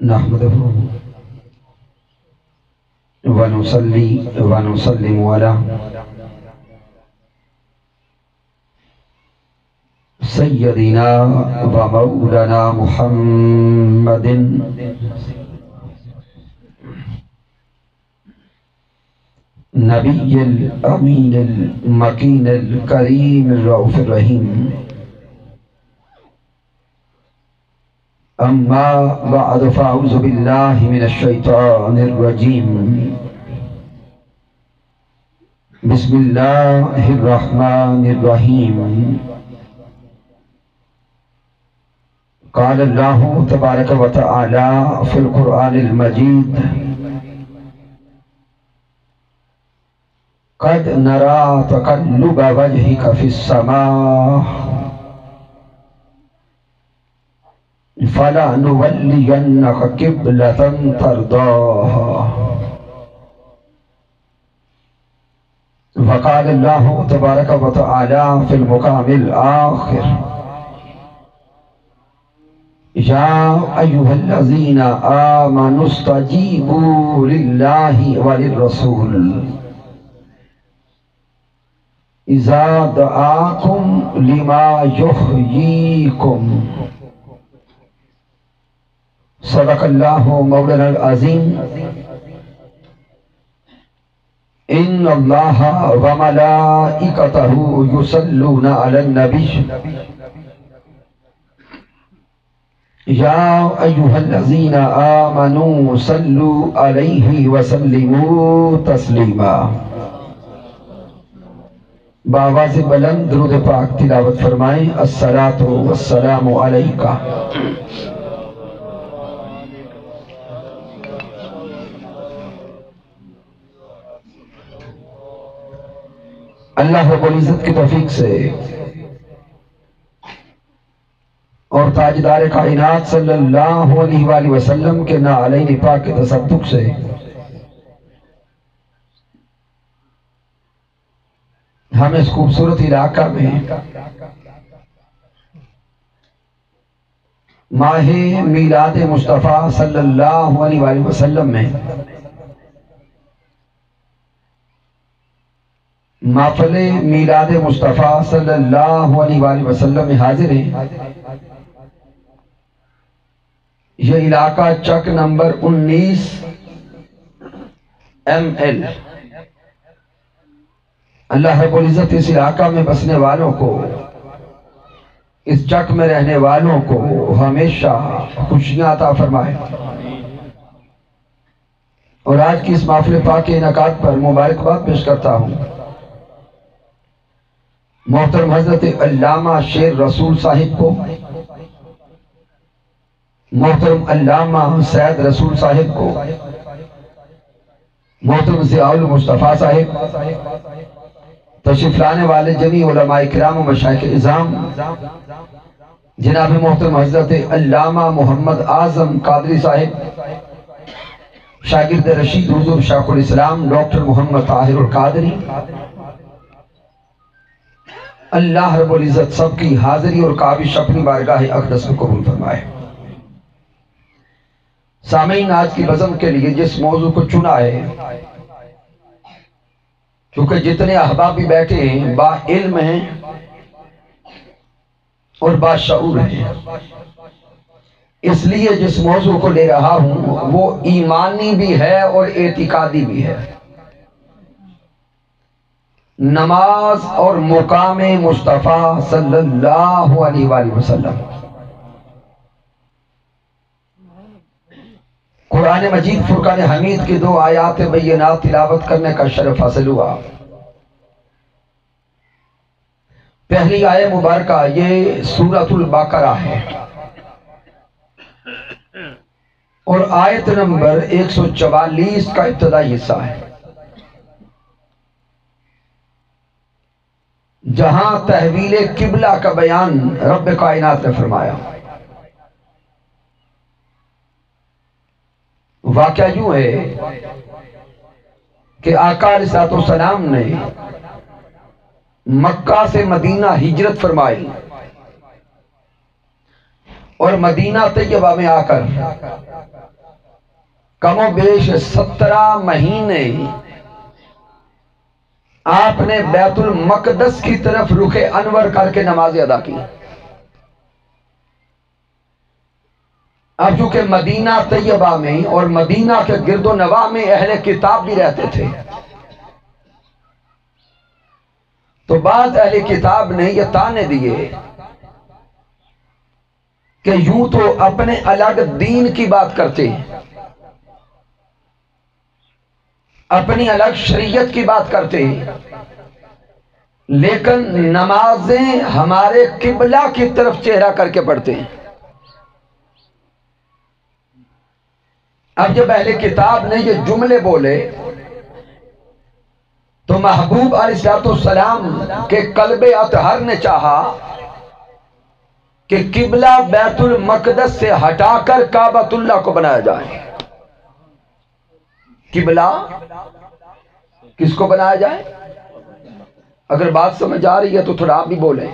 نحمده ونصلي ونسلم على سيدنا ومولانا محمد نبي الأمين المكين الكريم الرؤوف الرحيم. أما بعد فأعوذ بالله من الشيطان الرجيم. بسم الله الرحمن الرحيم. قال الله تبارك وتعالى في القرآن المجيد: قد نرى تقلب وجهك في السماء فلنولينك قبلة ترضاها. وقال الله تبارك وتعالى في المقام الآخر: يا أيها الذين آمنوا استجيبوا لله وللرسول إذا دعاكم لما يحييكم. صدق اللہ مولانا العظیم. ان اللہ وملائکتہ یصلون علی النبی یا ایھا الذین آمنوا صلوا علیہ وسلموا تسلیما. بآواز بلند درود پاک تلاوت فرمائیں: الصلاۃ والسلام علیک. اللہ رب العزت کی توفیق سے اور تاجدار کائنات صلی اللہ علیہ وآلہ وسلم کے نعلین پاک کے تصدق سے ہم اس خوبصورت علاقہ میں ماہ میلاد مصطفیٰ صلی اللہ علیہ وآلہ وسلم میں محفل میلاد مصطفیٰ صلی اللہ علیہ وآلہ وسلم میں حاضر ہیں. یہ علاقہ چک نمبر 19 ML. اللہ رب العزت اس علاقہ میں بسنے والوں کو، اس چک میں رہنے والوں کو ہمیشہ خوشیاں عطا فرمائے. اور آج کی اس محفل پاک کے انعقاد پر مبارکباد پیش کرتا ہوں محترم حضرت علامہ شیر رسول صاحب کو، محترم علامہ سید رسول صاحب کو، محترم ضیاء المصطفیٰ صاحب، تشریف لانے والے جمیع علماء کرام و مشائخ اعظام، جناب محترم حضرت علامہ محمد اعظم قادری صاحب، شاگرد رشید حضور شیخ الاسلام ڈاکٹر محمد طاہر القادری. اللہ رب العزت سب کی حاضری اور کاوش اپنی بارگاہ اقدس میں قبول فرمائے. سامعین، آج کی بزم کے لیے جس موضوع کو چنا ہے، کیونکہ جتنے احباب بھی بیٹھے ہیں با علم ہیں اور با شعور ہیں، اس لیے جس موضوع کو لے رہا ہوں وہ ایمانی بھی ہے اور اعتقادی بھی ہے. نماز اور مقام مصطفیٰ صلی اللہ علیہ وآلہ وسلم. قرآن مجید فرقان حمید کی 2 آیات بینات تلاوت کرنے کا شرف حاصل ہوا. پہلی آیت مبارکہ یہ سورۃ البقرہ ہے اور آیت نمبر 144 کا ابتدائی حصہ ہے، جہاں تحویل قبلہ کا بیان رب کائنات نے فرمایا. واقعہ یوں ہے کہ آقا علیہ السلام نے مکہ سے مدینہ ہجرت فرمائی اور مدینہ طیبہ میں آ کر کم و بیش 17 مہینے آپ نے بیت المقدس کی طرف رخ انور کر کے نمازیں ادا کی۔ اب چونکہ مدینہ طیبہ میں اور مدینہ کے گرد و نواح میں اہل کتاب بھی رہتے تھے، تو بعض اہل کتاب نے یہ تانے دیے کہ یوں تو اپنے الگ دین کی بات کرتے ہیں، اپنی الگ شریعت کی بات کرتے ہیں، لیکن نمازیں ہمارے قبلہ کی طرف چہرہ کر کے پڑھتے ہیں۔ اب جب اہل کتاب نے یہ جملے بولے تو محبوب علیہ السلام کے قلب اطہر نے چاہا کہ قبلہ بیت المقدس سے ہٹا کر کعبۃ اللہ کو بنایا جائے۔ قبلہ کس کو بنایا جائے؟ اگر بات سمجھ آ رہی ہے تو تھوڑا آپ بھی بولیں۔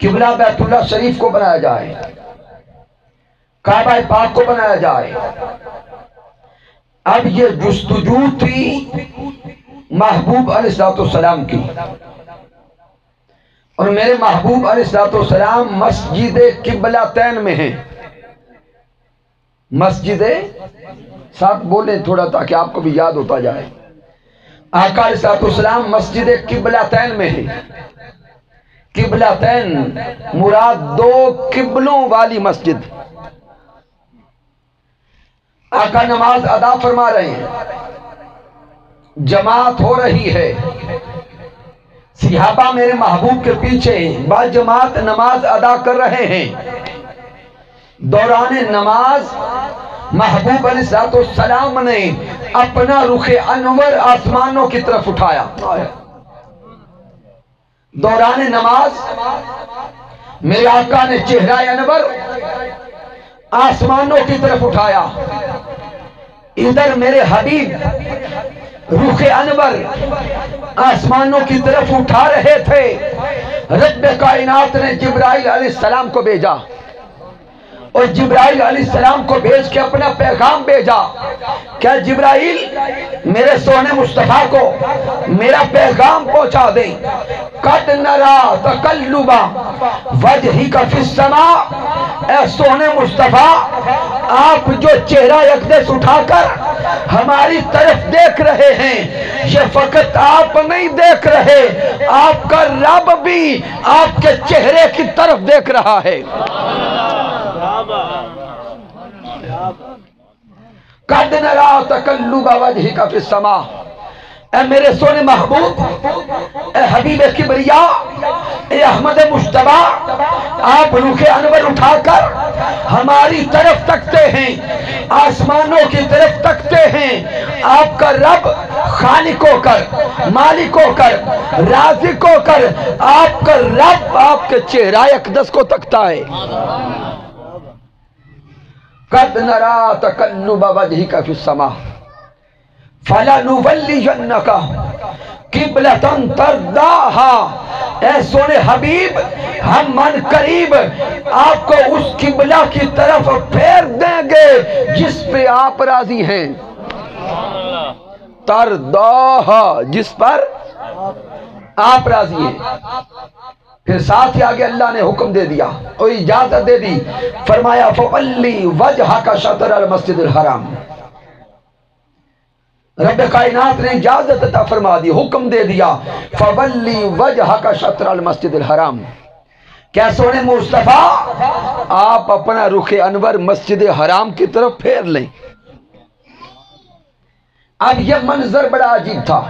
قبلہ بیت اللہ شریف کو بنایا جائے، کعبہ پاک کو بنایا جائے۔ اب یہ جستجو تھی محبوب علیہ السلام کی، اور میرے محبوب علیہ السلام مسجد قبلتین میں ہیں۔ مسجد ساتھ بولیں تھوڑا تاکہ آپ کو بھی یاد ہوتا جائے۔ آقا علیہ السلام مسجد قبلتین میں ہیں۔ قبلتین مراد 2 قبلوں والی مسجد۔ آقا نماز ادا فرما رہے ہیں، جماعت ہو رہی ہے، صحابہ میرے محبوب کے پیچھے با جماعت نماز ادا کر رہے ہیں۔ دوران نماز محبوب علیہ السلام نے اپنا رخ انور آسمانوں کی طرف اٹھایا۔ دوران نماز میرے آقا نے چہرہ انور آسمانوں کی طرف اٹھایا۔ ادھر میرے حبیب رخ انور آسمانوں کی طرف اٹھا رہے تھے۔ رب کائنات نے جبرائیل علیہ السلام کو بھیجا، اور جبرائیل علیہ السلام کو بھیج کے اپنا پیغام بھیجا۔ کیا جبرائیل میرے سونے مصطفیٰ کو میرا پیغام پہنچا دیں۔ قد نرا تقلب وجہک فی السماء، اے سونے مصطفیٰ آپ جو چہرہ اقدس اٹھا کر ہماری طرف دیکھ رہے ہیں، یہ فقط آپ نہیں دیکھ رہے، آپ کا رب بھی آپ کے چہرے کی طرف دیکھ رہا ہے۔ قد نرا تقلب وجہک فی السماء، اے میرے سونے محبوب، اے حبیب کبریا، اے احمد مجتبیٰ، آپ رخ انور اٹھا کر ہماری طرف تکتے ہیں، آسمانوں کی طرف تکتے ہیں۔ آپ کا رب خالق ہو کر، مالک ہو کر، رازق ہو کر، آپ کا رب آپ کے چہرہ اقدس کو تکتا ہے۔ قد نرا تقلب وجہک فی السماء فَلَنُوَلِّيَنَّكَ قِبْلَةً تَرْضَاهَا، اے سونے حبیب ہم من قریب آپ کو اس قبلہ کی طرف پھیر دیں گے جس پہ آپ راضی ہیں۔ تَرْضَاهَا، جس پر آپ راضی ہیں۔ پھر ساتھ ہی آگے اللہ نے حکم دے دیا اور اجازت دے دی، فرمایا فَوَلِّ وَجْهَكَ شَطْرَ الْمَسْجِدِ الْحَرَامِ۔ رب کائنات نے اجازت عطا فرما دی، حکم دے دیا فَوَلِّ وَجْهَكَ شَطْرَ الْمَسْجِدِ الْحَرَامِ۔ کیا سونے مصطفیٰ آپ اپنا رخ انور مسجد حرام کی طرف پھیر لیں۔ اب یہ منظر بڑا عجیب تھا،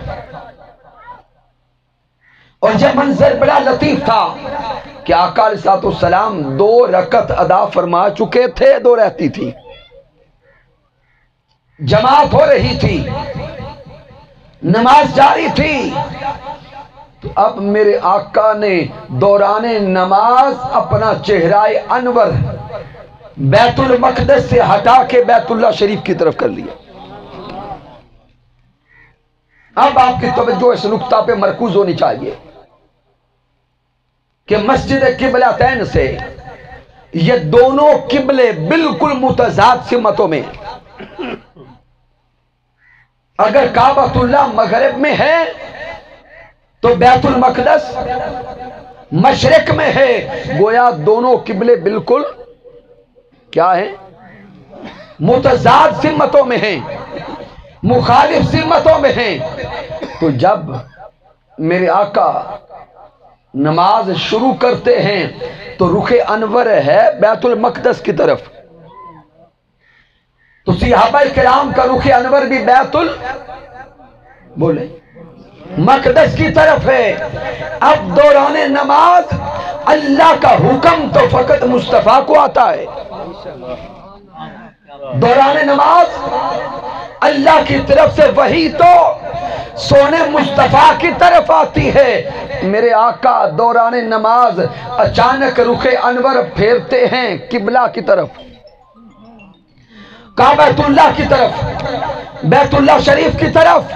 اور یہ منظر بڑا لطیف تھا کہ آقا علیہ السلام 2 رکعت ادا فرما چکے تھے، 2 رہتی تھی، جماعت ہو رہی تھی، نماز جاری تھی۔ تو اب میرے آقا نے دوران نماز اپنا چہرہ انور بیت المقدس سے ہٹا کے بیت اللہ شریف کی طرف کر لیا۔ اب آپ کی توجہ اس نقطہ پہ مرکوز ہونی چاہیے کہ مسجد قبلتین سے یہ دونوں قبلے بالکل متضاد سمتوں میں، اگر کعبۃ اللہ مغرب میں ہے تو بیت المقدس مشرق میں ہے، گویا دونوں قبلے بالکل کیا ہیں؟ متضاد سمتوں میں ہیں، مخالف سمتوں میں ہیں۔ تو جب میرے آقا نماز شروع کرتے ہیں تو رخ انور ہے بیت المقدس کی طرف، تو صحابہ کرام کا رخ انور بھی بیت بولے مقدس کی طرف ہے۔ اب دوران نماز اللہ کا حکم تو فقط مصطفیٰ کو آتا ہے، دوران نماز اللہ کی طرف سے وحی تو سونے مصطفیٰ کی طرف آتی ہے۔ میرے آقا دوران نماز اچانک رخ انور پھیرتے ہیں قبلہ کی طرف، کعبۃ اللہ کی طرف، بیت اللہ شریف کی طرف۔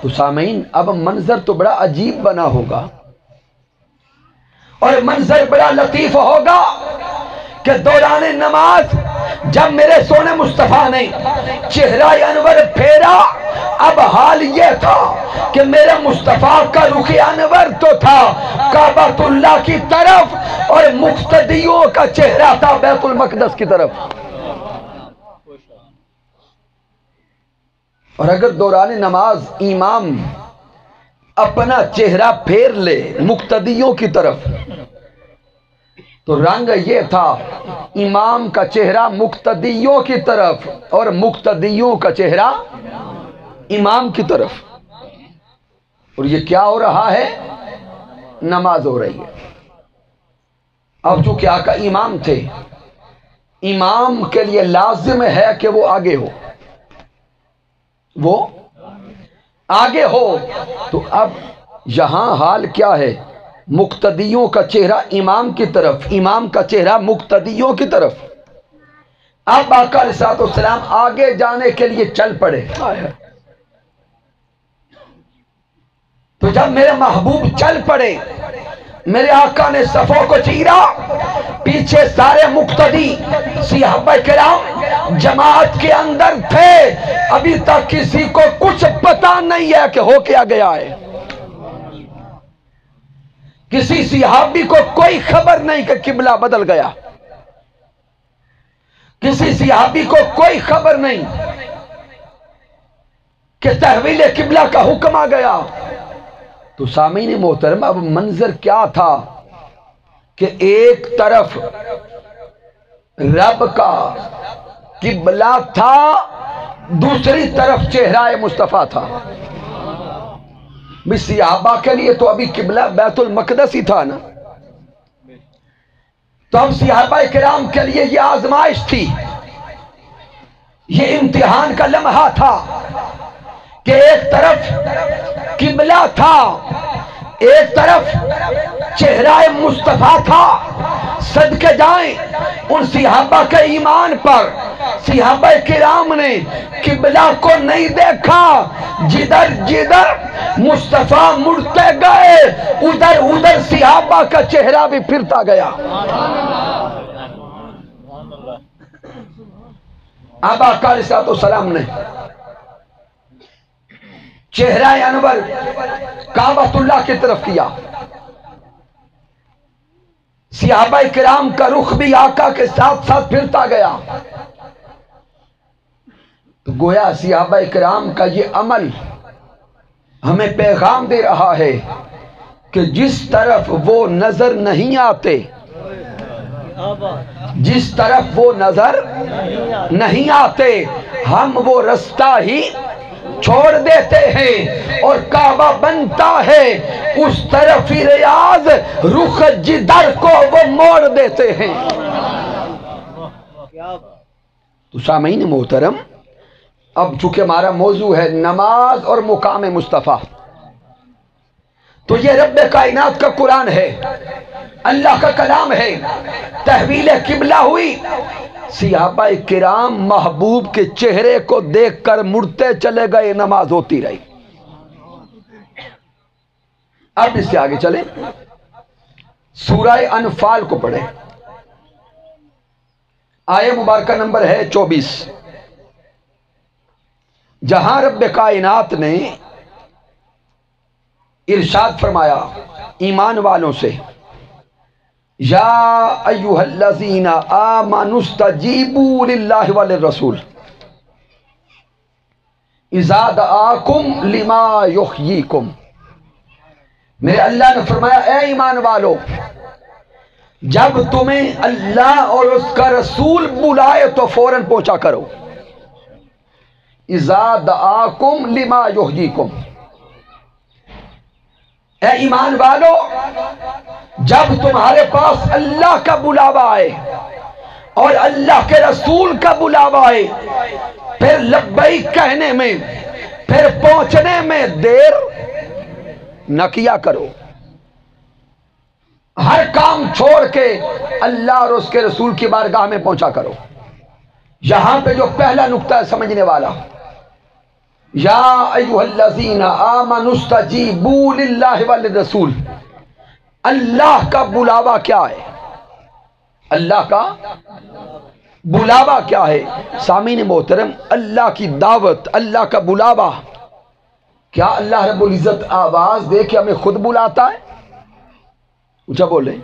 تو سامعین اب منظر تو بڑا عجیب بنا ہوگا اور منظر بڑا لطیف ہوگا کہ دوران نماز جب میرے سونے مصطفیٰ نے چہرہ انور پھیرا، اب حال یہ تھا کہ میرے مصطفیٰ کا رخ انور تو تھا کعبۃ اللہ کی طرف اور مقتدیوں کا چہرہ تھا بیت المقدس کی طرف۔ اور اگر دوران نماز امام اپنا چہرہ پھیر لے مقتدیوں کی طرف تو رنگ یہ تھا امام کا چہرہ مقتدیوں کی طرف اور مقتدیوں کا چہرہ امام کی طرف۔ اور یہ کیا ہو رہا ہے؟ نماز ہو رہی ہے۔ اب چونکہ آقا امام تھے، امام کے لیے لازم ہے کہ وہ آگے ہو، وہ آگے ہو۔ تو اب یہاں حال کیا ہے؟ مقتدیوں کا چہرہ امام کی طرف، امام کا چہرہ مقتدیوں کی طرف۔ اب آقا علیہ السلام آگے جانے کے لیے چل پڑے۔ تو جب میرے محبوب چل پڑے، میرے آقا نے صفوں کو چیرا، پیچھے سارے مقتدی صحابہ کرام جماعت کے اندر تھے، ابھی تک کسی کو کچھ پتا نہیں ہے کہ ہو کیا گیا ہے، کسی صحابی کو کوئی خبر نہیں کہ قبلہ بدل گیا، کسی صحابی کو کوئی خبر نہیں کہ تحویل قبلہ کا حکم آ گیا۔ تو سامعین محترم اب منظر کیا تھا کہ ایک طرف رب کا قبلہ تھا، دوسری طرف چہرہ مصطفیٰ تھا۔ بھی صحابہ کے لیے تو ابھی قبلہ بیت المقدس ہی تھا نا، تو اب صحابہ کرام کے لیے یہ آزمائش تھی، یہ امتحان کا لمحہ تھا کہ ایک طرف قبلہ تھا، ایک طرف چہرہ مصطفیٰ تھا۔ صدقے جائیں ان صحابہ کے ایمان پر، صحابہ کرام نے قبلہ کو نہیں دیکھا، جدھر جدھر مصطفیٰ مڑتے گئے ادھر ادھر صحابہ کا چہرہ بھی پھرتا گیا۔ اب آقا علیہ السلام نے چہرہ انور کعبۃ اللہ کی طرف کیا، صحابہ کرام کا رخ بھی آقا کے ساتھ ساتھ پھرتا گیا۔ تو گویا صحابہ کرام کا یہ عمل ہمیں پیغام دے رہا ہے کہ جس طرف وہ نظر نہیں آتے، جس طرف وہ نظر نہیں آتے، ہم وہ رستہ ہی چھوڑ دیتے ہیں اور کعبہ بنتا ہے اس طرف ہی ریاض، رخ جدھر کو وہ موڑ دیتے ہیں۔ تو سامعین محترم اب چونکہ ہمارا موضوع ہے نماز اور مقام مصطفیٰ، تو یہ رب کائنات کا قرآن ہے، اللہ کا کلام ہے۔ تحویل قبلہ ہوئی، صحابہ کرام محبوب کے چہرے کو دیکھ کر مڑتے چلے گئے، نماز ہوتی رہی۔ اب اس سے آگے چلیں، سورہ انفال کو پڑھیں، آیہ مبارکہ نمبر ہے 24۔ جہاں رب کائنات نے ارشاد فرمایا ایمان والوں سے، یا ایھا الذین آمنوا استجیبوا للہ وللرسول اذا دعاکم لما یحییکم، میرے اللہ نے فرمایا اے ایمان والو، جب تمہیں اللہ اور اس کا رسول بلائے تو فوراً پہنچا کرو، اذا دعاکم لما یحییکم، اے ایمان والو جب تمہارے پاس اللہ کا بلاوا آئے اور اللہ کے رسول کا بلاوا آئے، پھر لبیک کہنے میں، پھر پہنچنے میں دیر نہ کیا کرو، ہر کام چھوڑ کے اللہ اور اس کے رسول کی بارگاہ میں پہنچا کرو۔ یہاں پہ جو پہلا نقطہ ہے سمجھنے والا، یا ایھا الذین آمنوا استجیبوا للہ وللرسول، اللہ کا بلاوا کیا ہے؟ اللہ کا بلاوا کیا ہے؟ سامعین محترم، اللہ کی دعوت، اللہ کا بلاوا، کیا اللہ رب العزت آواز دے کے ہمیں خود بلاتا ہے؟ اونچا بولیں،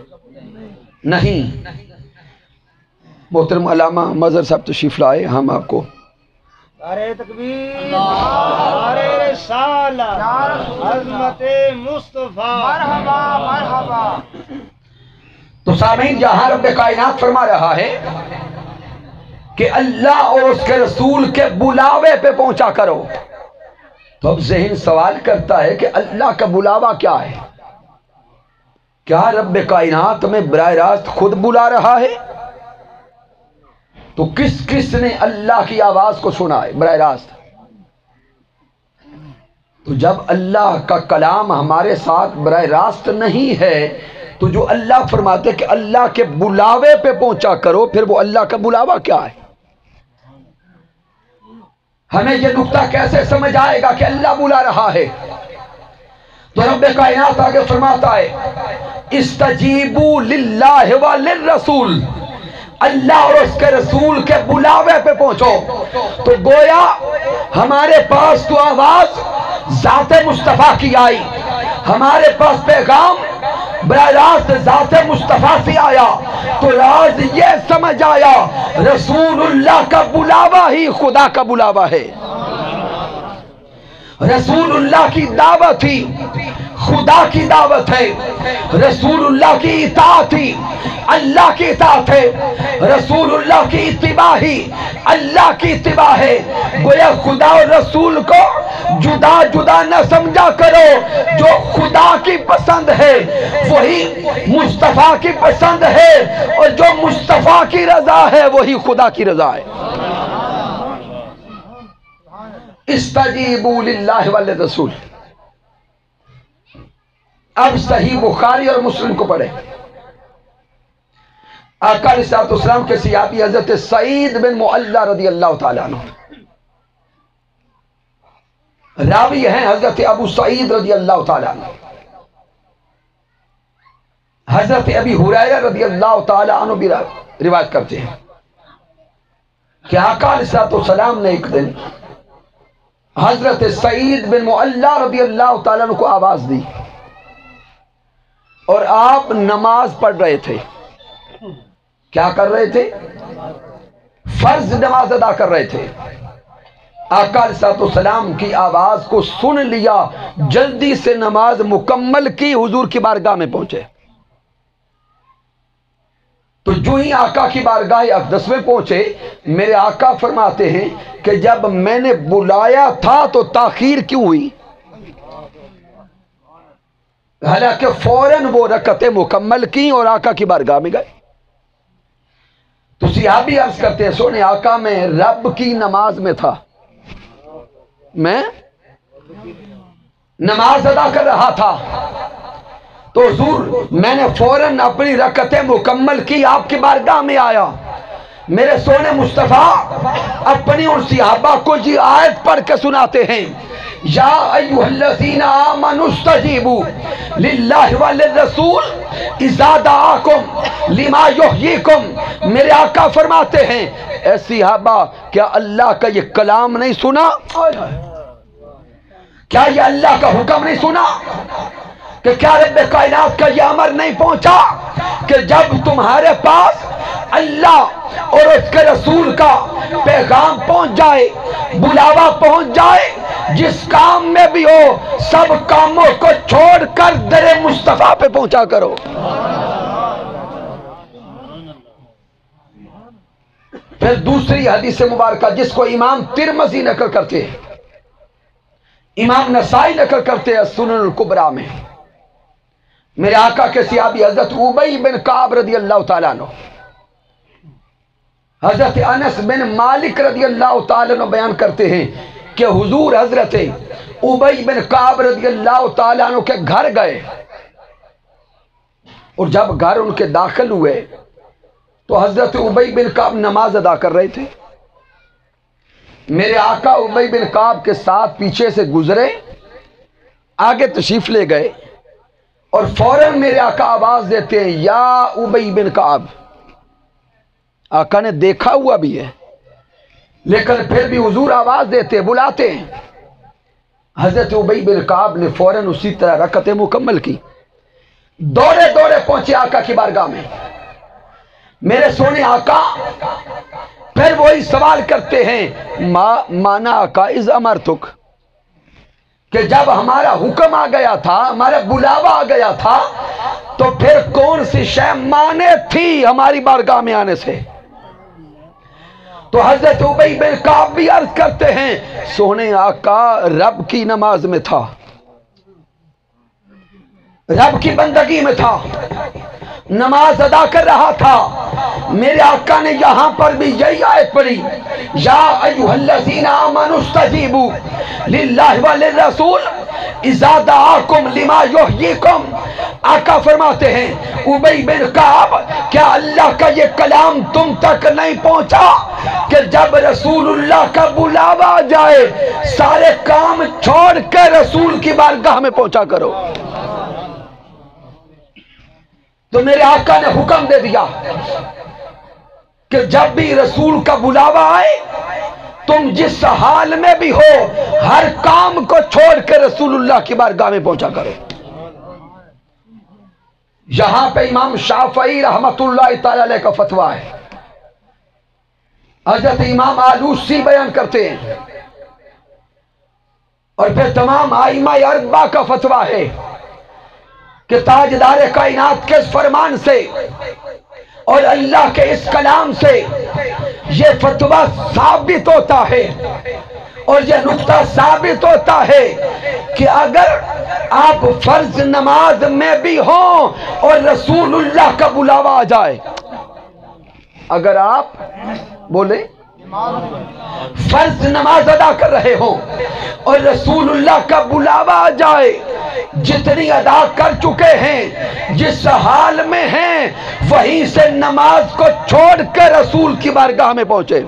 نہیں۔ محترم علامہ مظہر صاحب تشریف لائے، ہم آپ کو نعرہ تکبیر، نعرہ رسالت، عظمت مصطفیٰ، مرحبا مرحبا۔ تو سامعین، جہاں رب کائنات فرما رہا ہے کہ اللہ اور اس کے رسول کے بلاوے پہ پہنچا کرو، تو اب ذہن سوال کرتا ہے کہ اللہ کا بلاوا کیا ہے؟ کیا رب کائنات میں براہ راست خود بلا رہا ہے؟ تو کس کس نے اللہ کی آواز کو سنا ہے براہ راست؟ تو جب اللہ کا کلام ہمارے ساتھ براہ راست نہیں ہے تو جو اللہ فرماتے کہ اللہ کے بلاوے پہ پہنچا کرو، پھر وہ اللہ کا بلاوا کیا ہے؟ ہمیں یہ نقطہ کیسے سمجھ آئے گا کہ اللہ بلا رہا ہے؟ تو رب کائنات آگے فرماتا ہے استجیبوا للہ وللرسول، اللہ اور اس کے رسول کے بلاوے پہ پہنچو۔ تو گویا ہمارے پاس تو آواز ذات مصطفیٰ کی آئی، ہمارے پاس پیغام براہ راست ذات مصطفیٰ سے آیا، تو راز یہ سمجھ آیا رسول اللہ کا بلاوا ہی خدا کا بلاوا ہے، رسول اللہ کی دعوت ہی خدا کی دعوت ہے، رسول اللہ کی اطاعت ہی اللہ کی اطاعت ہے، رسول اللہ کی اتباع ہی اللہ کی اتباع ہے۔ گویا خدا اور رسول کو جدا جدا نہ سمجھا کرو، جو خدا کی پسند ہے وہی مصطفیٰ کی پسند ہے، اور جو مصطفیٰ کی رضا ہے وہی خدا کی رضا ہے۔ استجیبوا للہ وللرسول۔ اب صحیح بخاری اور مسلم کو پڑھیں۔ آقا علیہ السلام کے صحابی حضرت سعید بن معلہ رضی اللہ تعالیٰ عنہ، راوی ہیں حضرت ابو سعید رضی اللہ تعالیٰ عنہ، حضرت ابی ہریرہ رضی اللہ تعالیٰ عنہ بھی روایت کرتے ہیں کہ آقا علیہ السلام نے ایک دن حضرت سعید بن معلہ رضی اللہ تعالیٰ عنہ کو آواز دی، اور آپ نماز پڑھ رہے تھے۔ کیا کر رہے تھے؟ فرض نماز ادا کر رہے تھے۔ آقا علیہ السلام کی آواز کو سن لیا، جلدی سے نماز مکمل کی، حضور کی بارگاہ میں پہنچے۔ تو جو ہی آقا کی بارگاہ اقدس میں پہنچے، میرے آقا فرماتے ہیں کہ جب میں نے بلایا تھا تو تاخیر کیوں ہوئی؟ حالانکہ فوراً وہ رکعتیں مکمل کی اور آقا کی بارگاہ میں گئے۔ تو صحابی عرض کرتے ہیں سونے آقا میں رب کی نماز میں تھا، میں نماز ادا کر رہا تھا، تو حضور میں نے فوراً اپنی رکعتیں مکمل کی، آپ کی بارگاہ میں آیا۔ میرے سونے مصطفیٰ اپنی ان صحابہ کو یہ آیت پڑھ کے سناتے ہیں یا ایھا الذین آمنوا استجیبوا للہ وللرسول اذا دعاکم لما یحییکم۔ میرے آقا فرماتے ہیں اے صحابہ کیا اللہ کا یہ کلام نہیں سنا؟ کیا یہ اللہ کا حکم نہیں سنا؟ کہ کیا رب کائنات کا یہ امر نہیں پہنچا کہ جب تمہارے پاس اللہ اور اس کے رسول کا پیغام پہنچ جائے، بلاوا پہنچ جائے، جس کام میں بھی ہو سب کاموں کو چھوڑ کر در مصطفیٰ پہ پہنچا کرو۔ پھر دوسری حدیث مبارکہ جس کو امام ترمذی نقل کرتے ہیں، امام نسائی نقل کرتے ہیں سنن الکبریٰ میں، میرے آقا کے صحابی حضرت ابی بن کعب رضی اللہ تعالیٰ عنہ، حضرت انس بن مالک رضی اللہ تعالیٰ عنہ بیان کرتے ہیں کہ حضور حضرت ابی بن کعب رضی اللہ تعالیٰ عنہ کے گھر گئے، اور جب گھر ان کے داخل ہوئے تو حضرت ابی بن کعب نماز ادا کر رہے تھے۔ میرے آقا ابی بن کعب کے ساتھ پیچھے سے گزرے، آگے تشریف لے گئے، اور فوراً میرے آقا آواز دیتے ہیں یا ابی بن کعب۔ آقا نے دیکھا ہوا بھی ہے لیکن پھر بھی حضور آواز دیتے، بلاتے ہیں۔ حضرت ابی بن کعب نے فوراً اسی طرح رکعتیں مکمل کی، دوڑے دوڑے پہنچے آقا کی بارگاہ میں۔ میرے سونے آقا پھر وہی سوال کرتے ہیں مانا آقا اذ امرتک، کہ جب ہمارا حکم آ گیا تھا، ہمارا بلاوا آ گیا تھا، تو پھر کون سی شے مانے تھی ہماری بارگاہ میں آنے سے؟ تو حضرت ابی بن کعب بھی عرض کرتے ہیں سونے آقا رب کی نماز میں تھا، رب کی بندگی میں تھا، نماز ادا کر رہا تھا۔ میرے آقا نے یہاں پر بھی یہی آیت پڑھی یا ایھا الذین آمنوا استجیبوا للہ وللرسول اذا دعاکم لما یحییکم۔ آقا فرماتے ہیں ابی بن کعب کیا اللہ کا یہ کلام تم تک نہیں پہنچا کہ جب رسول اللہ کا بلاوا جائے سارے کام چھوڑ کے رسول کی بارگاہ میں پہنچا کرو؟ تو میرے آقا نے حکم دے دیا کہ جب بھی رسول کا بلاوا آئے تم جس حال میں بھی ہو ہر کام کو چھوڑ کے رسول اللہ کی بارگاہ میں پہنچا کرو۔ یہاں پہ امام شافعی رحمت اللہ تعالی علیہ کا فتویٰ ہے، حضرت امام آلوسی بیان کرتے ہیں، اور پھر تمام ائمہ اربعہ کا فتویٰ ہے کہ تاجدار کائنات کے اس فرمان سے اور اللہ کے اس کلام سے یہ فتویٰ ثابت ہوتا ہے اور یہ نقطہ ثابت ہوتا ہے کہ اگر آپ فرض نماز میں بھی ہوں اور رسول اللہ کا بلاوا آ جائے، اگر آپ بولیں فرض نماز ادا کر رہے ہوں اور رسول اللہ کا بلاوا آ جائے، جتنی ادا کر چکے ہیں جس حال میں ہیں وہیں سے نماز کو چھوڑ کے رسول کی بارگاہ میں پہنچے۔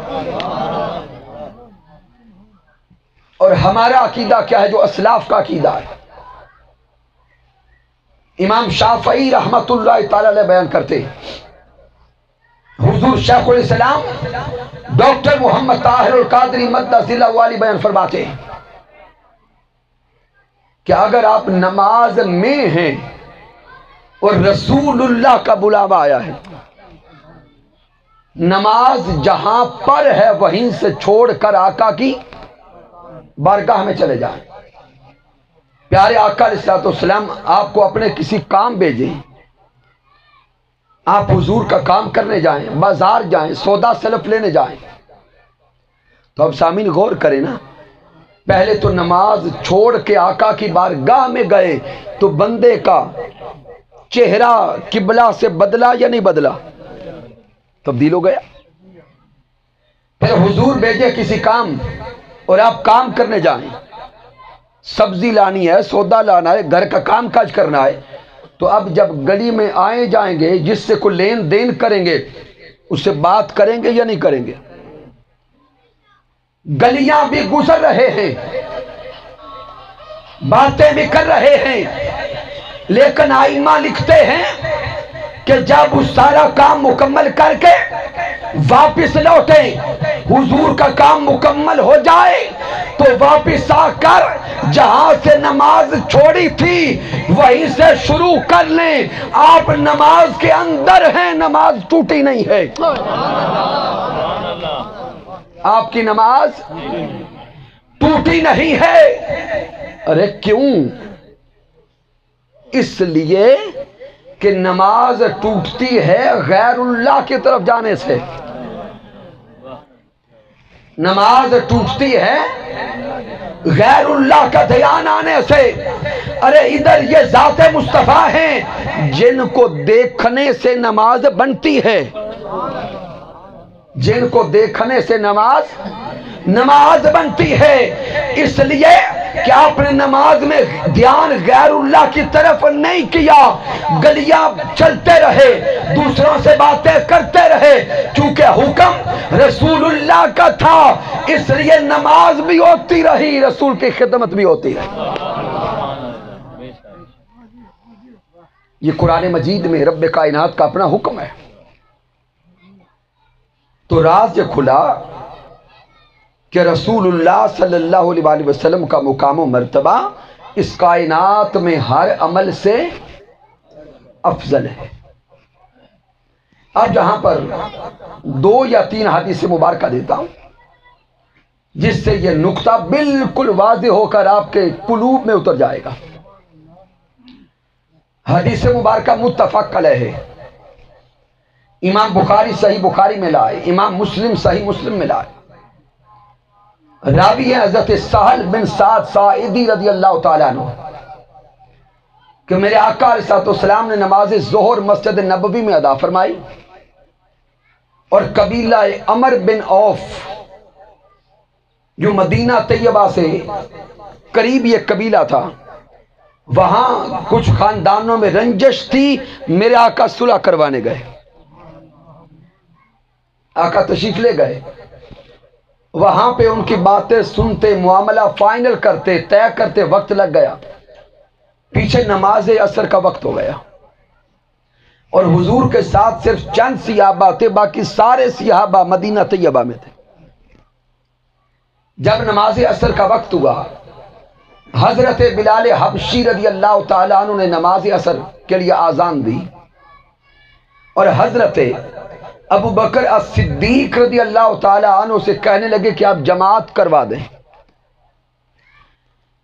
اور ہمارا عقیدہ کیا ہے جو اسلاف کا عقیدہ ہے؟ امام شافعی رحمت اللہ تعالی علیہ بیان کرتے ہیں حضور شیخ الاسلام ڈاکٹر محمد طاہر القادری مدث اللہ والی بیان فرماتے ہیں کہ اگر آپ نماز میں ہیں اور رسول اللہ کا بلاوا آیا ہے، نماز جہاں پر ہے وہیں سے چھوڑ کر آقا کی بارگاہ میں چلے جائیں۔ پیارے آقا علیہ السلام آپ کو اپنے کسی کام بھیجیں، آپ حضور کا کام کرنے جائیں، بازار جائیں، سودا سلف لینے جائیں، تو اب سامعین غور کریں نا، پہلے تو نماز چھوڑ کے آقا کی بارگاہ میں گئے تو بندے کا چہرہ قبلہ سے بدلا یا نہیں بدلا؟ تبدیل ہو گیا۔ پھر حضور بھیجے کسی کام اور آپ کام کرنے جائیں، سبزی لانی ہے، سودا لانا ہے، گھر کا کام کاج کرنا ہے، تو اب جب گلی میں آئے جائیں گے جس سے کوئی لین دین کریں گے اس سے بات کریں گے یا نہیں کریں گے؟ گلیاں بھی گزر رہے ہیں، باتیں بھی کر رہے ہیں، لیکن آئمہ لکھتے ہیں کہ جب وہ سارا کام مکمل کر کے واپس لوٹیں، حضور کا کام مکمل ہو جائے تو واپس آ کر جہاں سے نماز چھوڑی تھی وہیں سے شروع کر لیں۔ آپ نماز کے اندر ہیں، نماز ٹوٹی نہیں ہے۔ آپ کی نماز ٹوٹی نہیں ہے۔ ارے کیوں؟ اس لیے کہ نماز ٹوٹتی ہے غیر اللہ کی طرف جانے سے، نماز ٹوٹتی ہے غیر اللہ کا دھیان آنے سے۔ ارے ادھر یہ ذات مصطفیٰ ہیں جن کو دیکھنے سے نماز بنتی ہے، جن کو دیکھنے سے نماز بنتی ہے۔ اس لیے کہ آپ نے نماز میں دھیان غیر اللہ کی طرف نہیں کیا، گلیاں چلتے رہے، دوسروں سے باتیں کرتے رہے، چونکہ حکم رسول اللہ کا تھا اس لیے نماز بھی ہوتی رہی، رسول کی خدمت بھی ہوتی رہی۔ یہ قرآن مجید میں رب کائنات کا اپنا حکم ہے۔ تو راز یہ کھلا کہ رسول اللہ صلی اللہ علیہ وسلم کا مقام و مرتبہ اس کائنات میں ہر عمل سے افضل ہے۔ اب جہاں پر 2 یا 3 حدیث مبارکہ دیتا ہوں جس سے یہ نقطہ بالکل واضح ہو کر آپ کے قلوب میں اتر جائے گا۔ حدیث مبارکہ متفق علیہ ہے، امام بخاری صحیح بخاری میں لائے، امام مسلم صحیح مسلم میں لائے۔ راوی ہے حضرت سہل بن سعد ساعدی رضی اللہ تعالیٰ عنہ کہ میرے آقا علیہ السلام نے نماز ظہر مسجد نبوی میں ادا فرمائی، اور قبیلہ عمر بن عوف جو مدینہ طیبہ سے قریب یہ قبیلہ تھا، وہاں کچھ خاندانوں میں رنجش تھی، میرے آقا صلح کروانے گئے، آقا تشریف لے گئے، وہاں پہ ان کی باتیں سنتے، معاملہ فائنل کرتے، طے کرتے وقت لگ گیا، پیچھے نماز عصر کا وقت ہو گیا، اور حضور کے ساتھ صرف چند صحابہ تھے، باقی سارے صحابہ مدینہ طیبہ میں تھے۔ جب نماز عصر کا وقت ہوا، حضرت بلال حبشی رضی اللہ تعالیٰ عنہ نے نماز عصر کے لیے آذان دی، اور حضرت ابو بکر الصدیق رضی اللہ تعالیٰ عنہ سے کہنے لگے کہ آپ جماعت کروا دیں،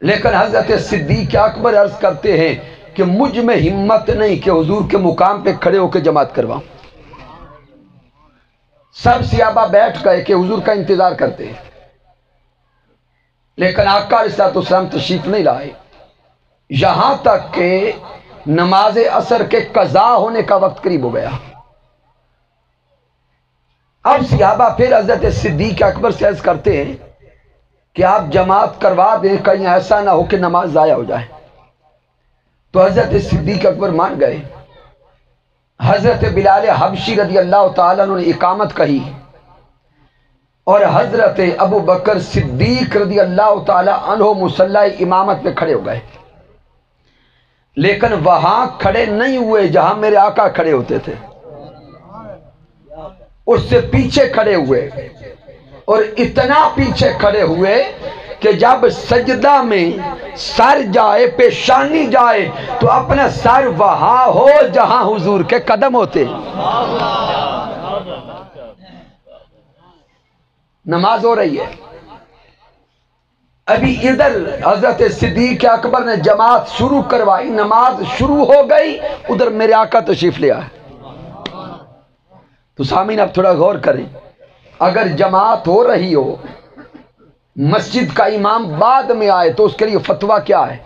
لیکن حضرت صدیق اکبر عرض کرتے ہیں کہ مجھ میں ہمت نہیں کہ حضور کے مقام پہ کھڑے ہو کے جماعت کرواؤں۔ سب صحابہ بیٹھ گئے کہ حضور کا انتظار کرتے ہیں، لیکن آقا علیہ السلام تشریف نہیں لائے، یہاں تک کہ نماز عصر کے قضا ہونے کا وقت قریب ہو گیا۔ اب صحابہ پھر حضرت صدیق اکبر سے عرض کرتے ہیں کہ آپ جماعت کروا دیں، کہیں ایسا نہ ہو کہ نماز ضائع ہو جائے۔ تو حضرت صدیق اکبر مان گئے، حضرت بلال حبشی رضی اللہ تعالیٰ عنہ نے اقامت کہی، اور حضرت ابو بکر صدیق رضی اللہ تعالیٰ عنہ مصلی امامت پہ کھڑے ہو گئے، لیکن وہاں کھڑے نہیں ہوئے جہاں میرے آقا کھڑے ہوتے تھے، اس سے پیچھے کھڑے ہوئے، اور اتنا پیچھے کھڑے ہوئے کہ جب سجدہ میں سر جائے، پیشانی جائے، تو اپنا سر وہاں ہو جہاں حضور کے قدم ہوتے۔ نماز ہو رہی ہے، ابھی ادھر حضرت صدیق اکبر نے جماعت شروع کروائی، نماز شروع ہو گئی، ادھر میرے آقا تشریف لے آئے۔ تو سامعین اب تھوڑا غور کریں، اگر جماعت ہو رہی ہو، مسجد کا امام بعد میں آئے تو اس کے لیے فتویٰ کیا ہے؟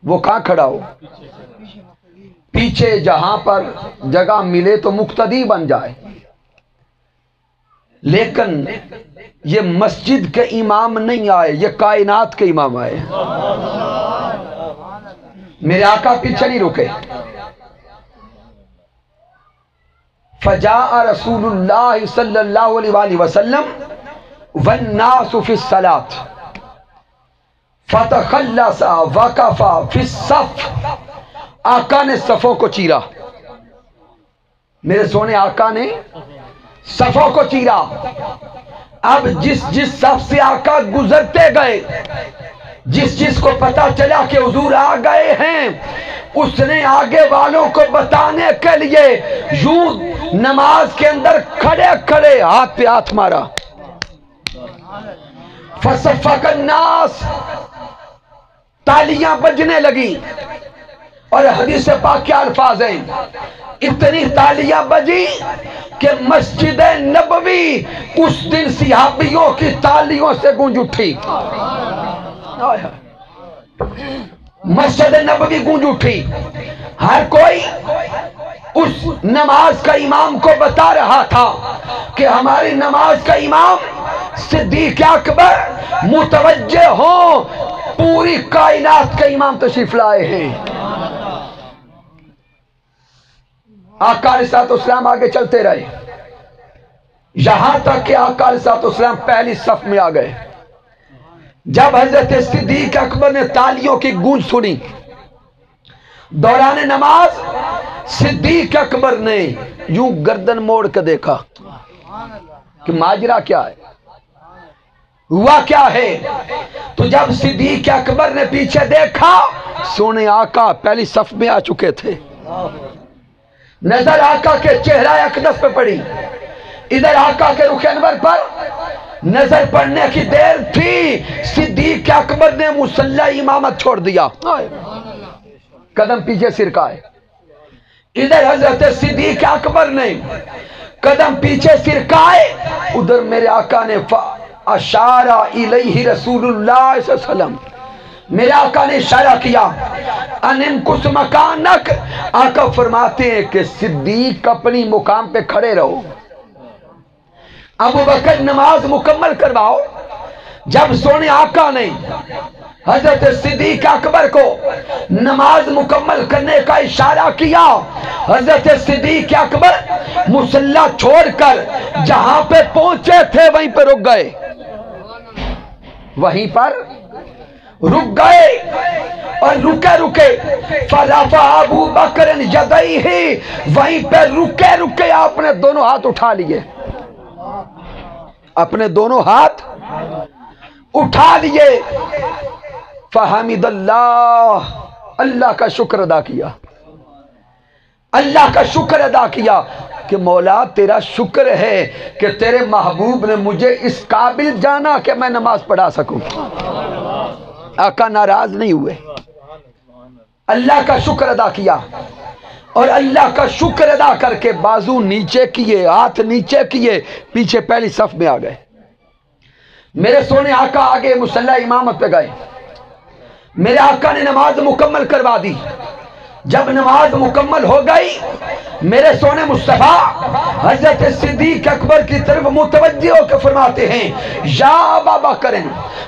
وہ کہاں کھڑا ہو؟ پیچھے جہاں پر جگہ ملے تو مقتدی بن جائے، لیکن یہ مسجد کے امام نہیں آئے، یہ کائنات کے امام آئے۔ میرے آقا پیچھے نہیں رکے۔ فجاء رسول اللہ صلی اللہ علیہ وسلم والناس فی الصلاۃ فتخلص وقف فی الصف، آقا نے صفوں کو چیرا، میرے سونے آقا نے صفوں کو چیرا۔ اب جس جس صف سے آقا گزرتے گئے، جس جس کو پتا چلا کہ حضور آ گئے ہیں، اس نے آگے والوں کو بتانے کے لیے یوں نماز کے اندر کھڑے کھڑے ہاتھ پہ ہاتھ مارا۔ فصفق الناس، تالیاں بجنے لگی، اور حدیث پاک کے الفاظ ہیں، اتنی تالیاں بجی کہ مسجد نبوی اس دن صحابیوں کی تالیوں سے گونج اٹھی۔ مسجد نبوی گونج اٹھی، ہر کوئی اس نماز کا امام کو بتا رہا تھا کہ ہماری نماز کا امام صدیق اکبر متوجہ ہوں، پوری کائنات کا امام تشریف لائے ہیں۔ آقا علیہ السلام آگے چلتے رہے، یہاں تک کہ آقا علیہ السلام پہلی صف میں آ گئے۔ جب حضرت صدیق اکبر نے تالیوں کی گونج سنی، دوران نماز صدیق اکبر نے یوں گردن موڑ کے دیکھا کہ ماجرا کیا ہے، ہوا کیا ہے۔ تو جب صدیق اکبر نے پیچھے دیکھا، سونے آقا پہلی صف میں آ چکے تھے۔ نظر آقا کے چہرہ اقدس پہ پڑی، ادھر آقا کے رخ انور پر نظر پڑنے کی دیر تھی، صدیق اکبر نے مصلی امامت چھوڑ دیا، قدم پیچھے سرکائے۔ ادھر حضرت صدیق اکبر نے قدم پیچھے سرکائے، ادھر میرے آقا نے اشارہ الیہ رسول اللہ صلی اللہ علیہ وسلم، میرے آقا نے اشارہ کیا، انم کس مکانک، آقا فرماتے ہیں کہ صدیق اپنی مقام پہ کھڑے رہو، ابو بکر نماز مکمل کرواؤ۔ جب سونے آقا نے حضرت صدیق اکبر کو نماز مکمل کرنے کا اشارہ کیا، حضرت صدیق اکبر مصلی چھوڑ کر جہاں پہ پہنچے تھے وہیں پہ رک گئے، وہیں پر رک گئے، اور رکے رکے فرفع ابو بکر یدیہ، وہیں پہ رکے رکے آپ نے دونوں ہاتھ اٹھا لیے، اپنے دونوں ہاتھ اٹھا لیے، فحمد اللہ، اللہ کا شکر ادا کیا، اللہ کا شکر ادا کیا کہ مولا تیرا شکر ہے کہ تیرے محبوب نے مجھے اس قابل جانا کہ میں نماز پڑھا سکوں۔ آقا ناراض نہیں ہوئے، اللہ کا شکر ادا کیا، اور اللہ کا شکر ادا کر کے بازو نیچے کیے، ہاتھ نیچے کیے، پیچھے پہلی صف میں آ گئے۔ میرے سونے آقا آگے مصلی امامت پہ گئے، میرے آقا نے نماز مکمل کروا دی۔ جب نماز مکمل ہو گئی، میرے سونے مصطفیٰ حضرت صدیق اکبر کی طرف متوجہ ہو کے فرماتے ہیں، یا ابا بکر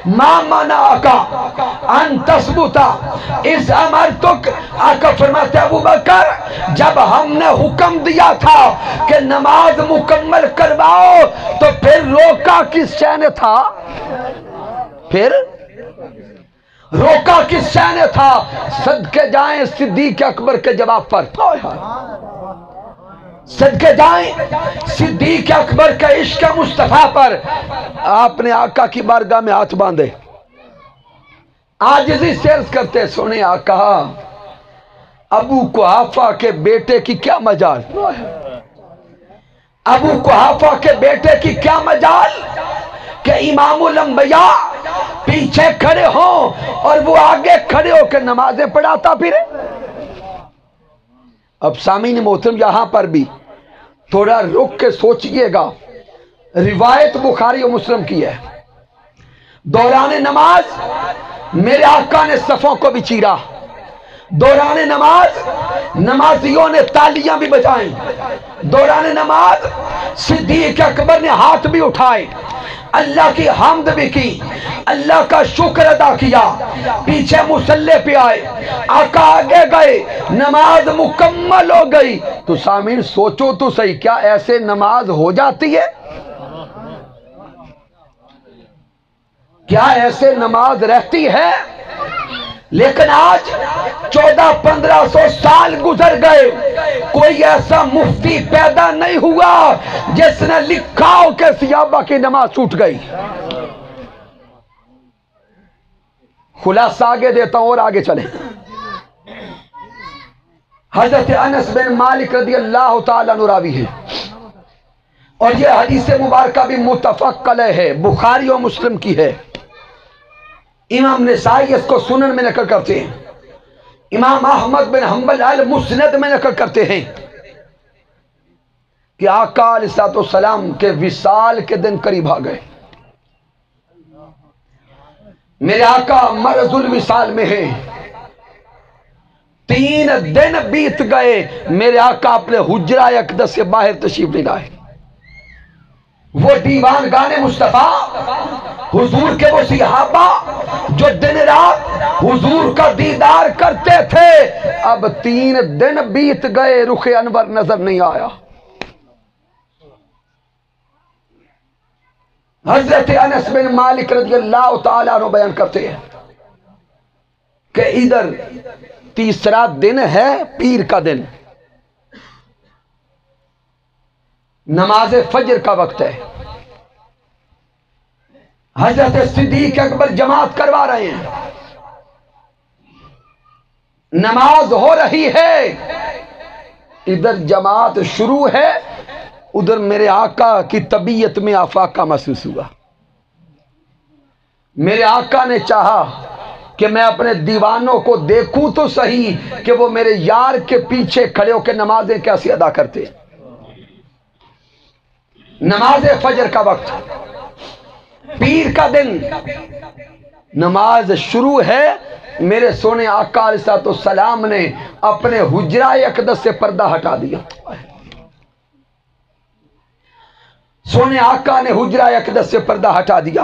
ما منعک ان تثبت اذ امرتک، آقا فرماتے ہیں ابو بکر جب ہم نے حکم دیا تھا کہ نماز مکمل کرواؤ تو پھر روکا کس شے نے تھا؟ پھر روکا کس شے نے تھا؟ صدقے جائیں صدیق اکبر کے جواب پر، صدقے جائیں صدیق اکبر کا عشق مصطفیٰ پر۔ آپ نے آقا کی بارگاہ میں ہاتھ باندھے، عاجزی سے عرض کرتے، سونے آقا ابو قحافہ کے بیٹے کی کیا مجال، ابو قحافہ کے بیٹے کی کیا مجال کہ امام الانبیاء پیچھے کھڑے ہوں اور وہ آگے کھڑے ہو کے نمازیں پڑھاتا پھرے۔ اب سامعین محترم یہاں پر بھی تھوڑا رک کے سوچئے گا، روایت بخاری و مسلم کی ہے، دوران نماز میرے آقا نے صفوں کو بھی چیرا، دوران نماز نمازیوں نے تالیاں بھی بجائیں، دوران نماز صدیق اکبر نے ہاتھ بھی اٹھائے، اللہ کی حمد بھی کی، اللہ کا شکر ادا کیا، پیچھے مصلی پہ آئے، آقا آگے گئے، نماز مکمل ہو گئی۔ تو سامعین سوچو تو صحیح، کیا ایسے نماز ہو جاتی ہے؟ کیا ایسے نماز رہتی ہے؟ لیکن آج 1400-1500 سال گزر گئے، کوئی ایسا مفتی پیدا نہیں ہوا جس نے لکھا ہو کہ صحابہ کی نماز چھوٹ گئی۔ خلاصہ آگے دیتا ہوں اور آگے چلیں۔ حضرت انس بن مالک رضی اللہ تعالیٰ عنہ راوی ہے، اور یہ حدیث مبارکہ بھی متفق علیہ ہے، بخاری و مسلم کی ہے۔ امام نسائی اس کو سنن میں نقل کرتے ہیں، امام احمد بن حنبل المسند میں نقل کرتے ہیں کہ آقا علیہ السلام کے وصال کے دن قریب آ گئے۔ میرے آقا مرض الوصال میں ہیں، 3 دن بیت گئے، میرے آقا اپنے حجرہ اقدس سے باہر تشریف نہیں لائے۔ وہ دیوان گانے مصطفیٰ، حضور کے وہ صحابہ جو دن رات حضور کا دیدار کرتے تھے، اب 3 دن بیت گئے، رخ انور نظر نہیں آیا۔ حضرت انس بن مالک رضی اللہ تعالیٰ عنہ بیان کرتے ہیں کہ ادھر تیسرا دن ہے، پیر کا دن، نماز فجر کا وقت ہے، حضرت صدیق اکبر جماعت کروا رہے ہیں، نماز ہو رہی ہے، ادھر جماعت شروع ہے، ادھر میرے آقا کی طبیعت میں آفاقہ محسوس ہوا۔ میرے آقا نے چاہا کہ میں اپنے دیوانوں کو دیکھوں تو صحیح کہ وہ میرے یار کے پیچھے کھڑے ہو کے نمازیں کیسے ادا کرتے۔ نماز فجر کا وقت، پیر کا دن، نماز شروع ہے، میرے سونے آقا علیہ السلام نے اپنے حجرہ اقدس سے پردہ ہٹا دیا۔ سونے آقا نے حجرہ اقدس سے پردہ ہٹا دیا۔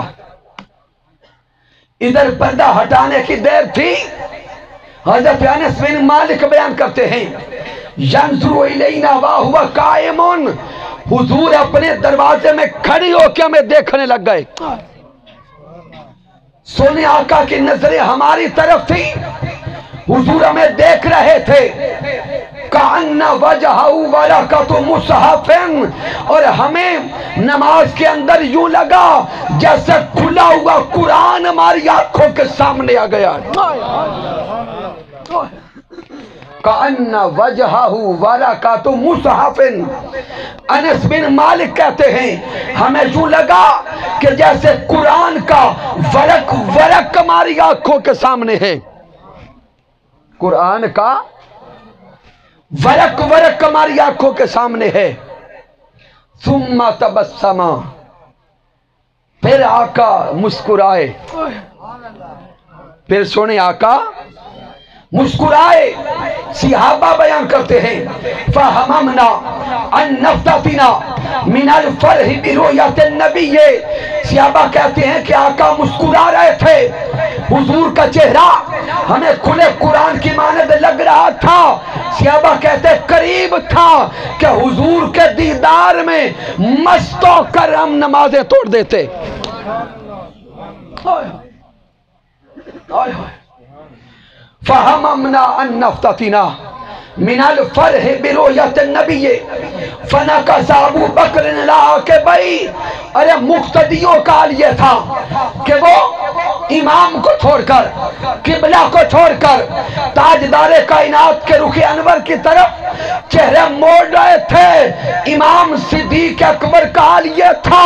ادھر پردہ ہٹانے کی دیر تھی، حضرت انس بن مالک بیان کرتے ہیں، ینظر الینا وہو قائم، حضور اپنے دروازے میں کھڑی ہو کے ہمیں دیکھنے لگ گئے۔ سونے آقا کی نظریں ہماری طرف تھی، حضور ہمیں دیکھ رہے تھے، کأن وجہہ ورقۃ مصحف، اور ہمیں نماز کے اندر یوں لگا جیسے کھلا ہوا قرآن ہماری آنکھوں کے سامنے آ گیا۔ کأن وجہہ ورقۃ مصحف، انس بن مالک کہتے ہیں ہمیں یوں لگا کہ جیسے قرآن کا ورق ہماری آنکھوں کے سامنے ہے، قرآن کا ورق ہماری آنکھوں کے سامنے ہے۔ ثم تبسم، پھر آقا مسکرائے، پھر سونے آقا مسکرائے۔ صحابہ بیان کرتے ہیں فہممنا ان نفتتنا من الفرح برؤیت النبی، صحابہ کہتے ہیں کہ آقا مسکرا رہے تھے، حضور کا چہرہ ہمیں کھلے قرآن کی مانند لگ رہا تھا۔ صحابہ کہتے قریب تھا کہ حضور کے دیدار میں مست ہو کر ہم نمازیں توڑ دیتے۔ فہممنا ان نفتتنا من الفرح برؤیت النبی فنکس ابو بکر العاقبی، ارے مقتدیوں کا حال یہ تھا کہ وہ امام کو چھوڑ کر، قبلہ کو چھوڑ کر تاجدار کائنات کے رخ انور کی طرف چہرے موڑ رہے تھے۔ امام صدیق اکبر کا حال یہ تھا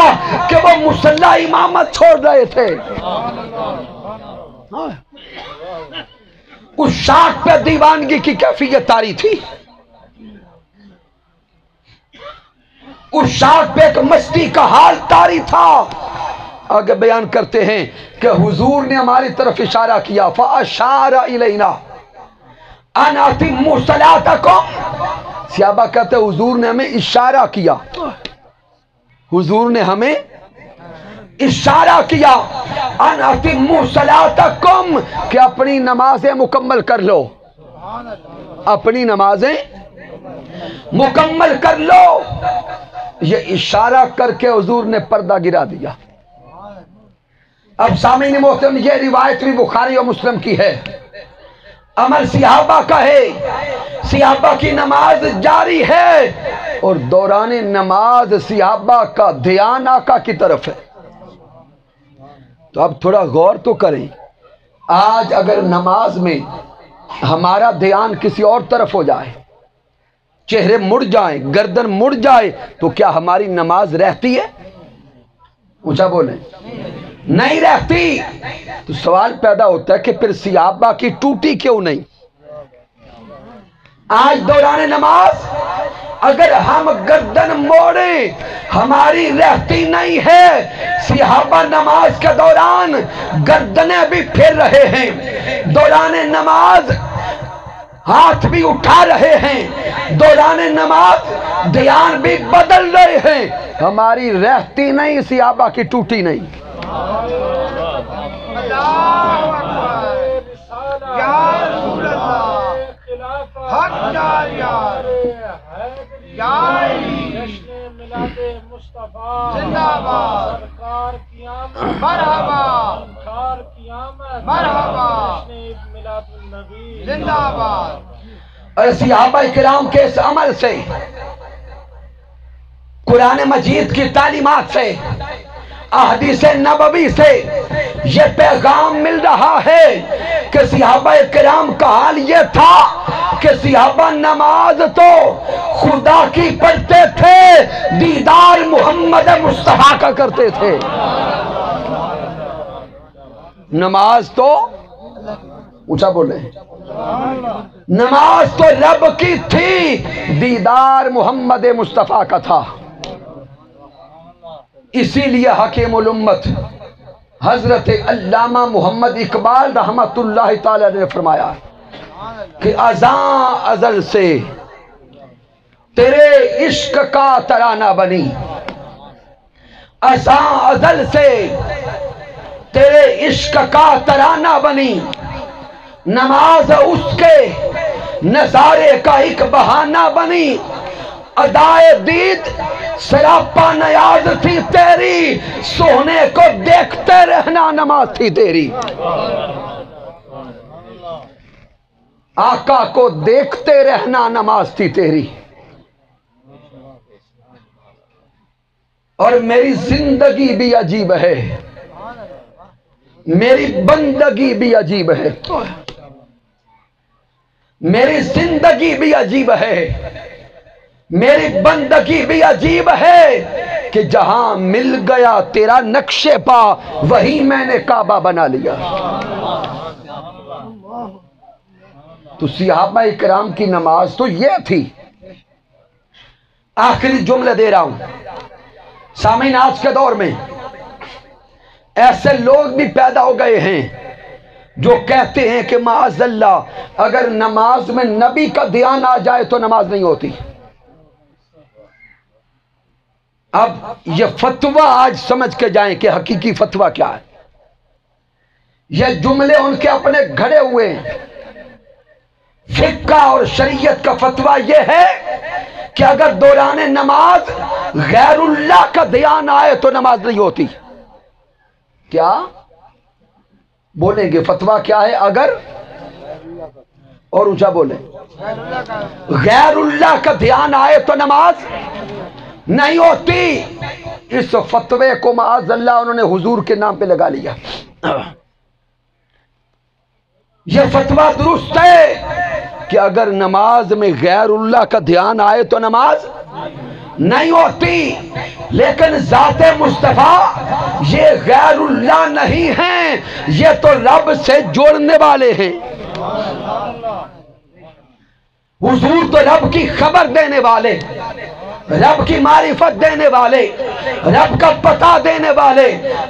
کہ وہ مصلی امامت چھوڑ رہے تھے۔ اس شاخ پہ دیوانگی کی کیفیت طاری تھی، اس شاخ پہ ایک مستی کا حال طاری تھا۔ آگے بیان کرتے ہیں کہ حضور نے ہماری طرف اشارہ کیا، فَأَشَارَ إِلَيْنَا أَنْ أَتِمُّوا صَلَاتَكُمْ، صحابہ کہتے ہیں حضور نے ہمیں اشارہ کیا، حضور نے ہمیں اشارہ کیا ان اتموا صلاتکم، کہ اپنی نمازیں مکمل کر لو، اپنی نمازیں مکمل کر لو۔ یہ اشارہ کر کے حضور نے پردہ گرا دیا۔ اب سامعین محترم، یہ روایت بھی بخاری و مسلم کی ہے، عمل صحابہ کا ہے، صحابہ کی نماز جاری ہے، اور دوران نماز صحابہ کا دھیان آقا کی طرف ہے۔ تو اب تھوڑا غور تو کریں، آج اگر نماز میں ہمارا دھیان کسی اور طرف ہو جائے، چہرے مڑ جائیں، گردن مڑ جائے، تو کیا ہماری نماز رہتی ہے؟ اونچا بولیں، نہیں رہتی۔ تو سوال پیدا ہوتا ہے کہ پھر صحابہ کی ٹوٹی کیوں نہیں؟ آج دوران نماز اگر ہم گردن موڑیں ہماری رہتی نہیں ہے۔ صحابہ نماز کے دوران گردنیں بھی پھر رہے ہیں، دوران نماز ہاتھ بھی اٹھا رہے ہیں، دوران نماز دھیان بھی بدل رہے ہیں۔ ہماری رہتی نہیں، صحابہ کی ٹوٹی نہیں۔ اور صحابہ کرام کے اس عمل سے، قرآن مجید کی تعلیمات سے، احادیث نبوی سے یہ پیغام مل رہا ہے کہ صحابہ کرام کا حال یہ تھا کہ صحابہ نماز تو خدا کی پڑھتے تھے، دیدار محمد مصطفیٰ کا کرتے تھے۔ نماز تو اونچا بولے، نماز تو رب کی تھی، دیدار محمد مصطفیٰ کا تھا۔ اسی لیے حکیم الامت حضرت علامہ محمد اقبال رحمت اللہ تعالی نے فرمایا کہ ازاں ازل سے تیرے عشق کا ترانہ بنی، ازاں ازل سے تیرے عشق کا ترانہ بنی، نماز اس کے نظارے کا ایک بہانہ بنی، ادائے دید سراپا نیاز تھی تیری، سونے کو دیکھتے رہنا نماز تھی تیری۔ آقا کو دیکھتے رہنا نماز تھی تیری۔ اور میری زندگی بھی عجیب ہے، میری بندگی بھی عجیب ہے، میری زندگی بھی عجیب ہے، میری بندگی بھی عجیب ہے کہ جہاں مل گیا تیرا نقش پا وہی میں نے کعبہ بنا لیا۔ تو صحابہ کرام کی نماز تو یہ تھی۔ آخری جملہ دے رہا ہوں سامعین، آج کے دور میں ایسے لوگ بھی پیدا ہو گئے ہیں جو کہتے ہیں کہ معاذ اللہ اگر نماز میں نبی کا دھیان آ جائے تو نماز نہیں ہوتی۔ اب یہ فتویٰ آج سمجھ کے جائیں کہ حقیقی فتویٰ کیا ہے۔ یہ جملے ان کے اپنے گھڑے ہوئے ہیں۔ فقہ اور شریعت کا فتویٰ یہ ہے کہ اگر دوران نماز غیر اللہ کا دھیان آئے تو نماز نہیں ہوتی۔ کیا بولیں گے؟ فتویٰ کیا ہے؟ اگر، اور اونچا بولیں، غیر اللہ کا دھیان آئے تو نماز نہیں ہوتی۔ اس فتوے کو معاذ اللہ انہوں نے حضور کے نام پہ لگا لیا۔ یہ فتویٰ درست ہے کہ اگر نماز میں غیر اللہ کا دھیان آئے تو نماز نہیں ہوتی، لیکن ذات مصطفیٰ یہ غیر اللہ نہیں ہیں، یہ تو رب سے جوڑنے والے ہیں۔ حضور تو رب کی خبر دینے والے، رب کی معرفت دینے والے، رب کا پتہ دینے والے۔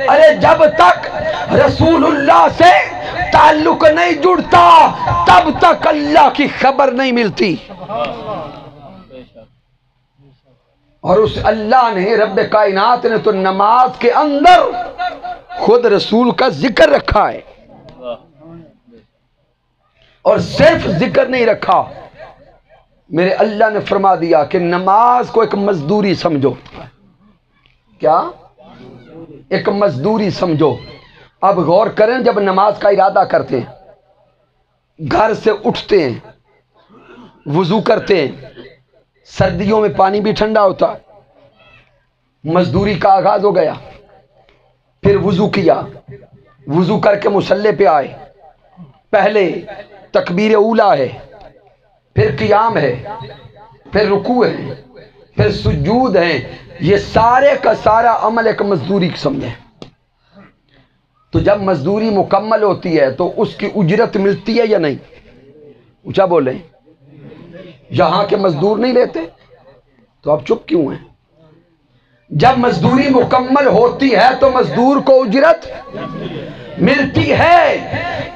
ارے جب تک رسول اللہ سے تعلق نہیں جڑتا تب تک اللہ کی خبر نہیں ملتی۔ اور اس اللہ نے، رب کائنات نے تو نماز کے اندر خود رسول کا ذکر رکھا ہے، اور صرف ذکر نہیں رکھا، میرے اللہ نے فرما دیا کہ نماز کو ایک مزدوری سمجھو۔ کیا؟ ایک مزدوری سمجھو۔ اب غور کریں، جب نماز کا ارادہ کرتے ہیں گھر سے اٹھتے ہیں، وضو کرتے ہیں، سردیوں میں پانی بھی ٹھنڈا ہوتا، مزدوری کا آغاز ہو گیا، پھر وضو کیا، وضو کر کے مصلی پہ آئے، پہلے تکبیر اولا ہے، پھر قیام ہے، پھر رکوع ہے، پھر سجود ہے، یہ سارے کا سارا عمل ایک مزدوری قسم ہے۔ تو جب مزدوری مکمل ہوتی ہے تو اس کی اجرت ملتی ہے یا نہیں؟ اونچا بولیں، یہاں کے مزدور نہیں لیتے تو آپ چپ کیوں ہیں؟ جب مزدوری مکمل ہوتی ہے تو مزدور کو اجرت ملتی ہے۔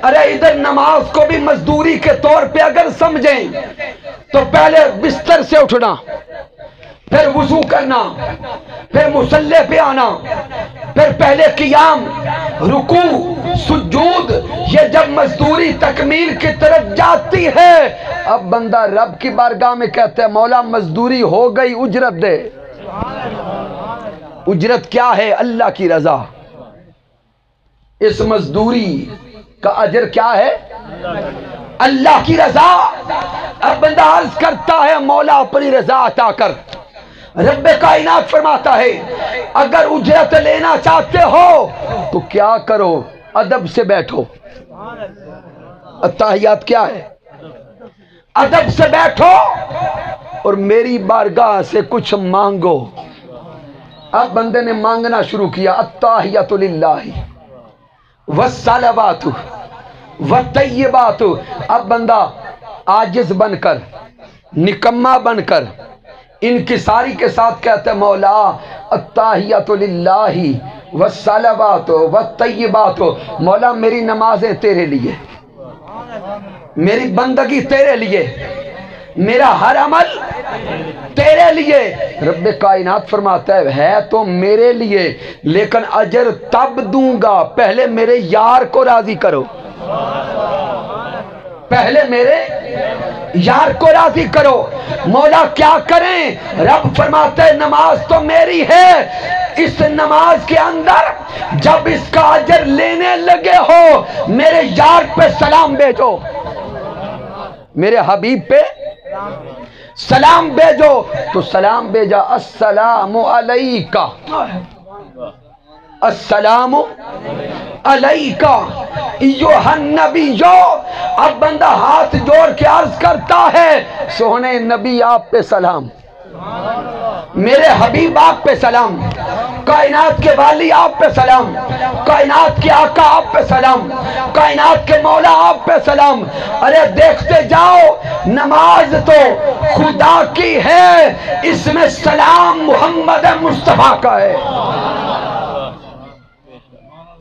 ارے ادھر نماز کو بھی مزدوری کے طور پہ اگر سمجھیں تو پہلے بستر سے اٹھنا، پھر وضو کرنا، پھر مصلی پہ آنا، پھر پہلے قیام، رکوع، سجود، یہ جب مزدوری تکمیل کی طرف جاتی ہے اب بندہ رب کی بارگاہ میں کہتا ہے مولا مزدوری ہو گئی، اجرت دے۔ اجرت کیا ہے؟ اللہ کی رضا۔ اس مزدوری کا اجر کیا ہے؟ اللہ کی رضا۔ اب بندہ عرض کرتا ہے مولا اپنی رضا عطا کر۔ رب کائنات فرماتا ہے اگر اجرت لینا چاہتے ہو تو کیا کرو؟ ادب سے بیٹھو۔ التحیات کیا ہے؟ ادب سے بیٹھو اور میری بارگاہ سے کچھ مانگو۔ اب بندے نے مانگنا شروع کیا، التحیات للہ والصلوات والطیبات۔ اب بندہ عاجز بن کر، نکما بن کر، انکساری کے ساتھ کہتے ہیں مولا التحیات للہ والصلوات والطیبات، مولا میری نمازیں تیرے لیے، میری بندگی تیرے لیے، میرا ہر عمل تیرے لیے۔ رب کائنات فرماتا ہے تو میرے لیے لیکن اجر تب دوں گا پہلے میرے یار کو راضی کرو، پہلے میرے یار کو راضی کرو۔ مولا کیا کریں؟ رب فرماتا ہے نماز تو میری ہے، اس نماز کے اندر جب اس کا اجر لینے لگے ہو میرے یار پہ سلام بھیجو، میرے حبیب پہ سلام بھیجو۔ تو سلام بھیجا، السلام علیکہ، السلام علیکہ ایھا النبی۔ اب بندہ ہاتھ جوڑ کے عرض کرتا ہے سونے نبی آپ پہ سلام، میرے حبیب آپ پہ سلام، کائنات کے والی آپ پہ سلام، کائنات کے آقا آپ پہ سلام، کائنات کے مولا آپ پہ سلام۔ ارے دیکھتے جاؤ نماز تو خدا کی ہے، اس میں سلام محمد مصطفیٰ کا ہے۔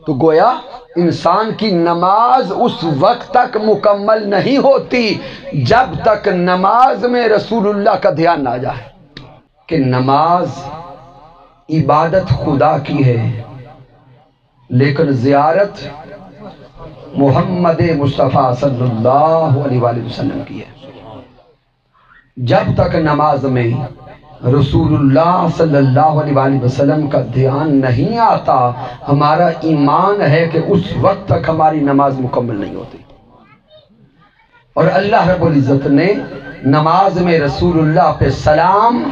تو گویا انسان کی نماز اس وقت تک مکمل نہیں ہوتی جب تک نماز میں رسول اللہ کا دھیان نہ جائے کہ نماز عبادت خدا کی ہے لیکن زیارت محمد مصطفیٰ صلی اللہ علیہ وآلہ وسلم کی ہے۔ جب تک نماز میں رسول اللہ صلی اللہ علیہ وآلہ وسلم کا دھیان نہیں آتا ہمارا ایمان ہے کہ اس وقت تک ہماری نماز مکمل نہیں ہوتی۔ اور اللہ رب العزت نے نماز میں رسول اللہ پہ سلام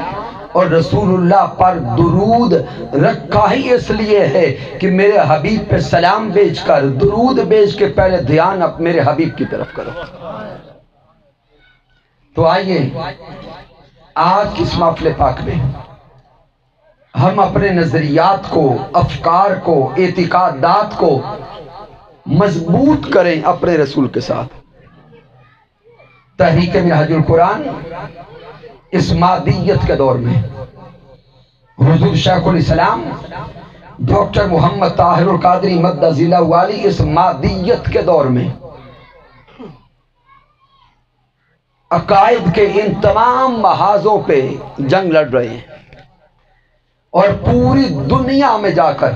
اور رسول اللہ پر درود رکھا ہی اس لیے ہے کہ میرے حبیب پہ سلام بھیج کر، درود بھیج کے پہلے دھیان اب میرے حبیب کی طرف کرو۔ تو آئیے آج کی اس محفل پاک میں ہم اپنے نظریات کو، افکار کو، اعتقادات کو مضبوط کریں اپنے رسول کے ساتھ۔ تحریک منہاج القرآن اس مادیت کے دور میں حضور شیخ الاسلام ڈاکٹر محمد طاہر القادری مدہ ذلہ والی اس مادیت کے دور میں عقائد کے ان تمام محاذوں پہ جنگ لڑ رہے ہیں اور پوری دنیا میں جا کر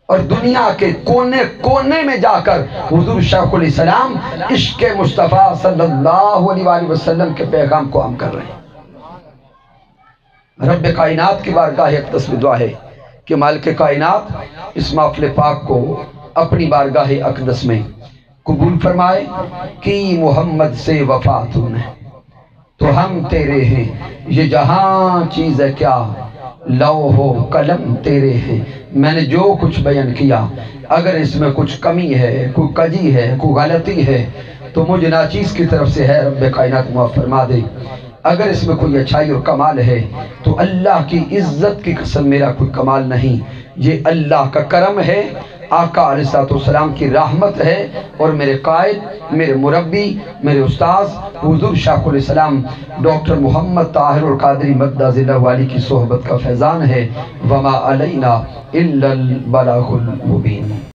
اور دنیا کے کونے کونے میں جا کر حضور شیخ الاسلام عشق مصطفیٰ صلی اللہ علیہ وآلہ وسلم کے پیغام کو عام کر رہے ہیں۔ رب کائنات کی بارگاہ اقدس میں دعا ہے کہ مالک کائنات اس محفل پاک کو اپنی بارگاہ اقدس میں قبول فرمائے کہ محمد سے وفا تو نے تو ہم تیرے ہیں، یہ جہاں چیز ہے کیا لوح و قلم تیرے ہیں۔ میں نے جو کچھ بیان کیا اگر اس میں کچھ کمی ہے، کوئی کجی ہے، کوئی غلطی ہے تو مجھے ناچیز کی طرف سے ہے رب کائنات معاف فرما دے۔ اگر اس میں کوئی اچھائی اور کمال ہے تو اللہ کی عزت کی قسم میرا کوئی کمال نہیں، یہ اللہ کا کرم ہے، آقا علیہ السلام کی رحمت ہے، اور میرے قائد، میرے مربی، میرے استاذ حضور شاہ علیہ السلام ڈاکٹر محمد طاہر القادری مدہ ذلہ والی کی صحبت کا فیضان ہے۔ وما علینا الا البلاغ المبین۔